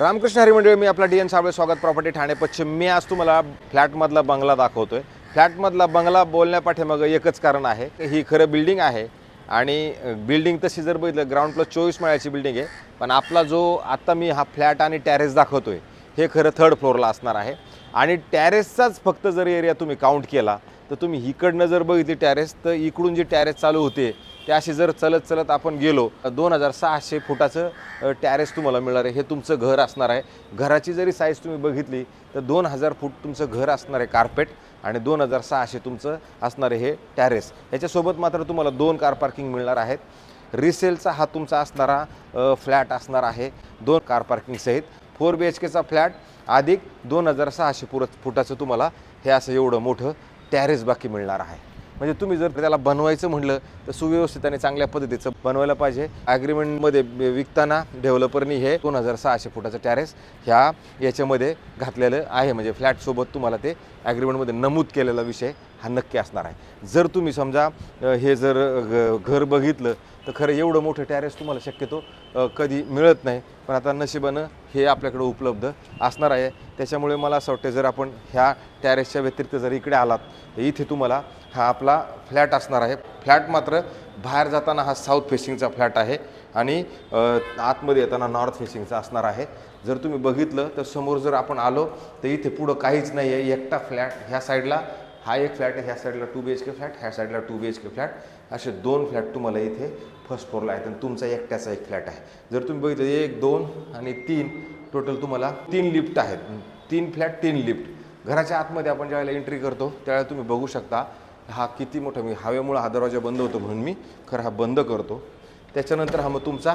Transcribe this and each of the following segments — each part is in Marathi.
रामकृष्ण हरी मंडळी, मी आपला डी.एन. साबळे, स्वागत प्रॉपर्टी ठाणे पश्चिम. मी आज तुम्हाला फ्लॅटमधला बंगला दाखवतोय. फ्लॅटमधला बंगला बोलण्यापाठीमागं एकच कारण आहे, ही खरं बिल्डिंग आहे. आणि बिल्डिंग तशी जर बघितलं, ग्राउंड प्लस 24 माळ्याची बिल्डिंग आहे. पण आपला जो आता मी हा फ्लॅट आणि टॅरेस दाखवतोय, हे खरं थर्ड फ्लोअरला असणार आहे. आणि टॅरेसचाच फक्त जर एरिया तुम्ही काउंट केला तर तुम्ही इकडनं जर बघितली टॅरेस, तर इकडून जी टॅरेस चालू होते ते अशी जर चलत चलत आपण गेलो 2600 फुटाचं टॅरेस तुम्हाला मिळणार आहे. हे तुमचं घर असणार आहे. घराची जरी साईज तुम्ही बघितली तर 2000 फूट तुमचं घर असणार आहे कार्पेट, आणि 2600 तुमचं असणार आहे हे टॅरेस. ह्याच्यासोबत मात्र तुम्हाला 2 कार पार्किंग मिळणार आहेत. रिसेलचा हा तुमचा असणारा फ्लॅट असणार आहे 2 कार पार्किंग सहित. 4 BHKचा फ्लॅट अधिक 2600 फुटाचं तुम्हाला हे असं एवढं मोठं टॅरेस बाकी मिळणार आहे. म्हणजे तुम्ही जर त्याला बनवायचं म्हटलं तर सुव्यवस्थित आणि चांगल्या पद्धतीचं बनवायला पाहिजे. ॲग्रीमेंटमध्ये विकताना डेव्हलपरनी हे 2600 फुटाचं टॅरेस याच्यामध्ये घातलेलं आहे. म्हणजे फ्लॅटसोबत तुम्हाला ते ॲग्रीमेंटमध्ये नमूद केलेला विषय हा नक्की असणार आहे. जर तुम्ही समजा हे जर घर बघितलं तर खरं एवढं मोठं टॅरेस तुम्हाला शक्यतो कधी मिळत नाही. पण आता नशिबानं हे आपल्याकडं उपलब्ध असणार आहे. त्याच्यामुळे मला असं वाटतं, जर आपण ह्या टॅरेसच्या व्यतिरिक्त जर इकडे आलात तर इथे तुम्हाला हा आपला फ्लॅट असणार आहे. फ्लॅट मात्र बाहेर जाताना हा साऊथ फेसिंगचा फ्लॅट आहे आणि आतमध्ये येताना नॉर्थ फेसिंगचा असणार आहे. जर तुम्ही बघितलं तर समोर जर आपण आलो तर इथे पुढं काहीच नाही आहे. एकटा फ्लॅट ह्या साईडला हा एक फ्लॅट आहे, ह्या साईडला 2 BHK फ्लॅट, ह्या साईडला 2 BHK फ्लॅट, असे 2 फ्लॅट तुम्हाला इथे फर्स्ट फ्लोअरला आहेत. आणि तुमचा एकट्याचा एक फ्लॅट आहे. जर तुम्ही बघितलं 1, 2 आणि 3 टोटल तुम्हाला 3 लिफ्ट आहेत. 3 फ्लॅट 3 लिफ्ट. घराच्या आतमध्ये आपण ज्यावेळेला एंट्री करतो त्यावेळेला तुम्ही बघू शकता हा किती मोठा. मी हवेमुळे हा दरवाजा बंद होतो म्हणून मी खरं हा बंद करतो. त्याच्यानंतर हा मग तुमचा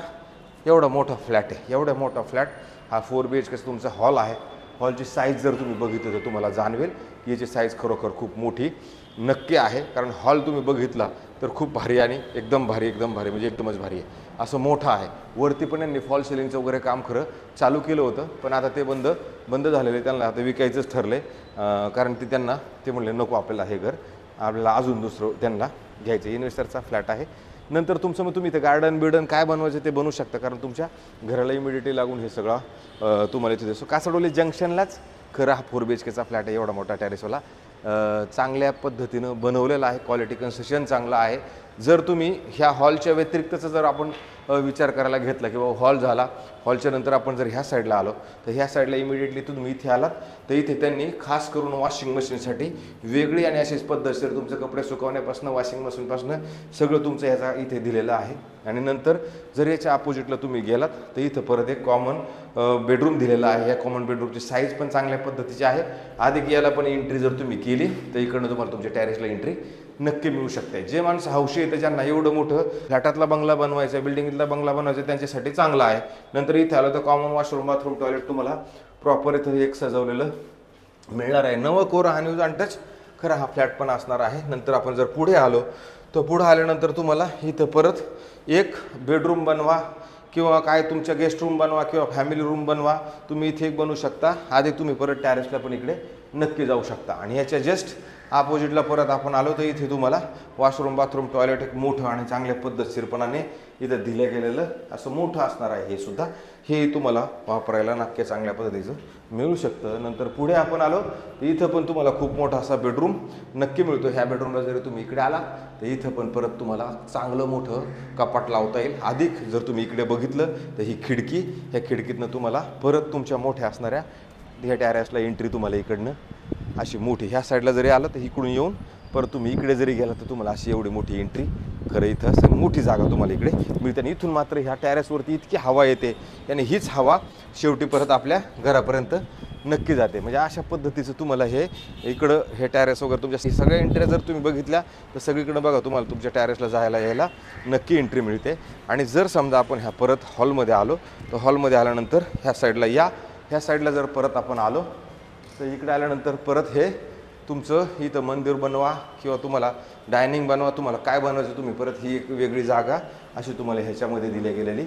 एवढा मोठा फ्लॅट आहे. एवढा मोठा फ्लॅट हा 4 BHK तुमचा हॉल आहे. हॉलची साईज जर तुम्ही बघितलं तर तुम्हाला जाणवेल की याची साईज खरोखर खूप मोठी नक्की आहे. कारण हॉल तुम्ही बघितला तर खूप भारी आणि एकदम भारी म्हणजे एकदमच भारी आहे, असं मोठं आहे. वरती पण यांनी फॉल सिलिंगचं वगैरे काम खरं चालू केलं होतं, पण आता ते बंद झालेलं आहे. त्यांना आता विकायचंच ठरलं आहे. कारण त्यांना ते म्हणले नको आपल्याला हे घर, आपल्याला अजून दुसरं त्यांना घ्यायचं. इन्व्हेस्टरचा फ्लॅट आहे. नंतर तुमचं मग तुम्ही इथे गार्डन काय बनवायचं ते बनवू शकता. कारण तुमच्या घराला इमिडिएटली लागून हे सगळं तुम्हाला इथे दिसतो. कासडोली जंक्शनलाच खरं हा 4 BHKचा फ्लॅट आहे. एवढा मोठा टॅरेसवाला चांगल्या पद्धतीनं बनवलेला आहे. क्वालिटी कन्स्ट्रक्शन चांगलं आहे. जर तुम्ही ह्या हॉलच्या व्यतिरिक्तचं जर आपण विचार करायला घेतला की बाबा हॉल झाला, हॉलच्या नंतर आपण जर ह्या साईडला आलो तर ह्या साईडला इमिडिएटली तुम्ही इथे आलात तर इथे त्यांनी खास करून वॉशिंग मशीनसाठी वेगळी आणि अशीच पद्धतशीर तुमचे कपडे सुकवण्यापासून वॉशिंग मशीनपासून सगळं तुमचं ह्याचा इथे दिलेलं आहे. आणि नंतर जर याच्या अपोजिटला तुम्ही गेलात तर इथं परत एक कॉमन बेडरूम दिलेला आहे. या कॉमन बेडरूमची साईज पण चांगल्या पद्धतीची आहे. अधिक याला पण एंट्री जर तुम्ही केली तर इकडनं तुम्हाला तुमच्या टॅरेसला एंट्री नक्की मिळू शकते. जे माणसं हौशी येतं, ज्यांना एवढं मोठं फ्लॅटातला बंगला बनवायचा, बिल्डिंगतला बंगला बनवायचा, त्यांच्यासाठी चांगला आहे. नंतर इथे आलं तर कॉमन वॉशरूम, बाथरूम, टॉयलेट तुम्हाला प्रॉपर इथं एक सजवलेलं मिळणार आहे. नवं कोरं हा न्यूज अँड टच खरं हा फ्लॅट पण असणार आहे. नंतर आपण जर पुढे आलो तर पुढं आल्यानंतर तुम्हाला इथं परत एक बेडरूम बनवा किंवा काय तुमच्या गेस्ट रूम बनवा किंवा फॅमिली रूम बनवा, तुम्ही इथे एक बनवू शकता. आधी तुम्ही परत टॅरेसला पण इकडे नक्की जाऊ शकता. आणि याच्या जस्ट अपोजिटला परत आपण आलो तर इथे तुम्हाला वॉशरूम, बाथरूम, टॉयलेट एक मोठं आणि चांगल्या पद्धतशीरपणाने इथं दिलं गेलेलं असं मोठं असणार आहे. हे सुद्धा हे तुम्हाला वापरायला नक्की चांगल्या पद्धतीचं मिळू शकतं. नंतर पुढे आपण आलो तर इथं पण तुम्हाला खूप मोठा असा बेडरूम नक्की मिळतो. ह्या बेडरूमला जरी तुम्ही इकडे आला तर इथं पण परत तुम्हाला चांगलं मोठं कपाट लावता येईल. अधिक जर तुम्ही इकडे बघितलं तर ही खिडकी, ह्या खिडकीतनं तुम्हाला परत तुमच्या मोठ्या असणाऱ्या ह्या टॅरेसला एंट्री तुम्हाला इकडनं अशी मोठी. ह्या साईडला जरी आलं तर इकडून येऊन परत तुम्ही इकडे जरी गेला तर तुम्हाला अशी एवढी मोठी एंट्री खरं इथं असं मोठी जागा तुम्हाला इकडे मिळते. आणि इथून मात्र ह्या टॅरेसवरती इतकी हवा येते आणि हीच हवा शेवटी परत आपल्या घरापर्यंत नक्की जाते. म्हणजे अशा पद्धतीचं तुम्हाला हे इकडं हे टॅरेस वगैरे तुमच्या सगळ्या एंट्र्या जर तुम्ही बघितल्या तर सगळीकडं बघा तुम्हाला तुमच्या टॅरेसला जायला यायला नक्की एंट्री मिळते. आणि जर समजा आपण ह्या परत हॉलमध्ये आलो तर हॉलमध्ये आल्यानंतर ह्या साईडला ह्या साईडला जर परत आपण आलो तर इकडे आल्यानंतर परत हे तुमचं इथं मंदिर बनवा किंवा तुम्हाला डायनिंग बनवा, तुम्हाला काय बनवायचं तुम्ही परत ही एक वेगळी जागा अशी तुम्हाला ह्याच्यामध्ये दिली गेलेली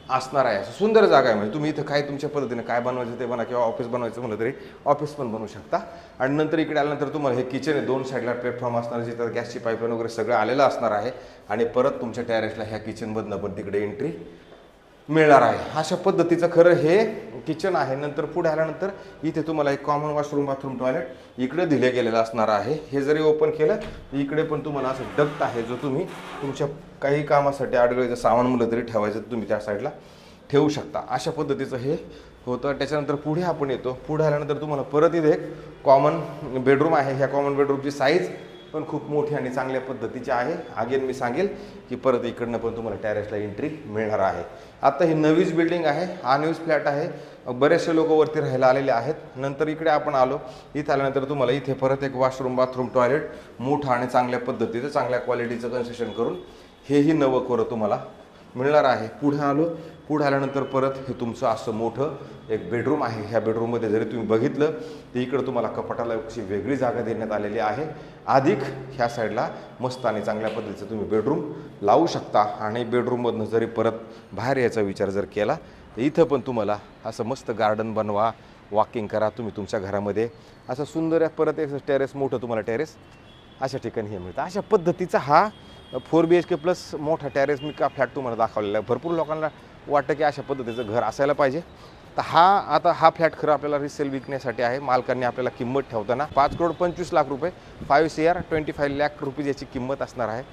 असणार आहे. असं सुंदर जागा आहे. म्हणजे तुम्ही इथं काय तुमच्या पद्धतीने काय बनवायचं ते बना, किंवा ऑफिस बनवायचं म्हणलं तरी ऑफिस पण बनवू शकता. आणि नंतर इकडे आल्यानंतर तुम्हाला हे किचन आहे. 2 साईडला प्लॅटफॉर्म असणार, जिथं गॅसची पाईपलाईन वगैरे सगळं आलेलं असणार आहे. आणि परत तुमच्या टॅरेसला ह्या किचनमधनं पण तिकडे एंट्री मिळणार आहे. अशा पद्धतीचं खरं हे किचन आहे. नंतर पुढे आल्यानंतर इथे तुम्हाला एक कॉमन वॉशरूम बाथरूम टॉयलेट इकडे दिले गेलेलं असणार आहे. हे जरी ओपन केलं इकडे पण तुम्हाला असं डक्ट आहे जो तुम्ही तुमच्या काही कामासाठी अडगळीचं सामान मुलं तरी ठेवायचं तुम्ही त्या साईडला ठेवू शकता. अशा पद्धतीचं हे होतं. त्याच्यानंतर पुढे आपण येतो. पुढे आल्यानंतर तुम्हाला परत इथे एक कॉमन बेडरूम आहे. ह्या कॉमन बेडरूमची साईज पण खूप मोठी आणि चांगल्या पद्धतीची आहे. अगेन मी सांगेल की परत इकडनं पण तुम्हाला टॅरेसला एंट्री मिळणार आहे. आता ही नवीच बिल्डिंग आहे, हा न्यूज फ्लॅट आहे. बरेचसे लोक वरती राहायला आलेले आहेत. नंतर इकडे आपण आलो. इथे आल्यानंतर तुम्हाला इथे परत एक वॉशरूम बाथरूम टॉयलेट मोठं आणि चांगल्या पद्धतीचं चांगल्या क्वालिटीचं कन्स्ट्रक्शन करून हेही नवं कोरं तुम्हाला मिळणार आहे. पुढे आल्यानंतर परत हे तुमचं असं मोठं एक बेडरूम आहे. ह्या बेडरूममध्ये जरी तुम्ही बघितलं तर इकडं तुम्हाला कपाटाला अशी वेगळी जागा देण्यात आलेली आहे. अधिक ह्या साईडला मस्त आणि चांगल्या पद्धतीचं तुम्ही बेडरूम लावू शकता. आणि बेडरूममधनं जरी परत बाहेर यायचा विचार जर केला तर इथं पण तुम्हाला असं मस्त गार्डन बनवा, वॉकिंग करा तुम्ही तुमच्या घरामध्ये. असं सुंदर परत एक टेरेस मोठं तुम्हाला टेरेस अशा ठिकाणी हे मिळतं. अशा पद्धतीचा हा 4 BHK प्लस मोठा टॅरेस मी का फ्लॅट तुम्हाला दाखवलेला आहे. भरपूर लोकांना वाटतं की अशा पद्धतीचं घर असायला पाहिजे. तर हा फ्लॅट खरं आपल्याला रिसेल विकण्यासाठी आहे. मालकांनी आपल्याला किंमत ठेवताना 5,25,00,000 रुपये 5 CR 25 लाख रुपये याची किंमत असणार आहे.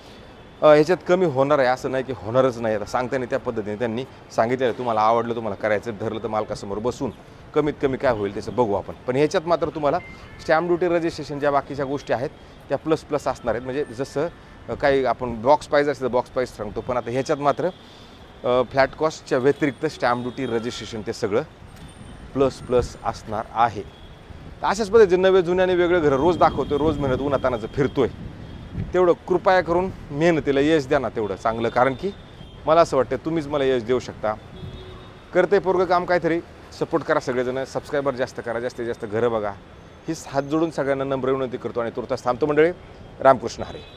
ह्याच्यात कमी होणार आहे असं नाही की होणारच नाही. आता सांगताना त्या पद्धतीने त्यांनी सांगितलेलं तुम्हाला आवडलं तुम्हाला करायचं ठरलं तर मालकासमोर बसून कमीत कमी काय होईल त्याचं बघू आपण. पण ह्याच्यात मात्र तुम्हाला स्टॅम्प ड्युटी रजिस्ट्रेशन ज्या बाकीच्या गोष्टी आहेत त्या प्लस असणार आहेत. म्हणजे जसं काही आपण बॉक्स पाहिजे असेल तर बॉक्स प्राईस सांगतो. पण आता ह्याच्यात मात्र फ्लॅट कॉस्टच्या व्यतिरिक्त स्टॅम्प ड्युटी रजिस्ट्रेशन ते सगळं प्लस असणार आहे. तर अशाच पद्धतीचे नवे जुन्याने वेगळे घरं रोज दाखवतोय, रोज मेहनत उन्हातानाचं फिरतोय. तेवढं कृपया करून मेहनतीला यश द्या ना तेवढं चांगलं. कारण की मला असं वाटतं तुम्हीच मला यश देऊ शकता. कर्तव्यपूर्वक काम काहीतरी सपोर्ट करा सगळेजण. सबस्क्रायबर जास्त करा, जास्तीत जास्त घरं बघा. हीच हात जोडून सगळ्यांना नम्र विनंती करतो आणि तुर्तास थांबतो मंडळी. रामकृष्ण हरी.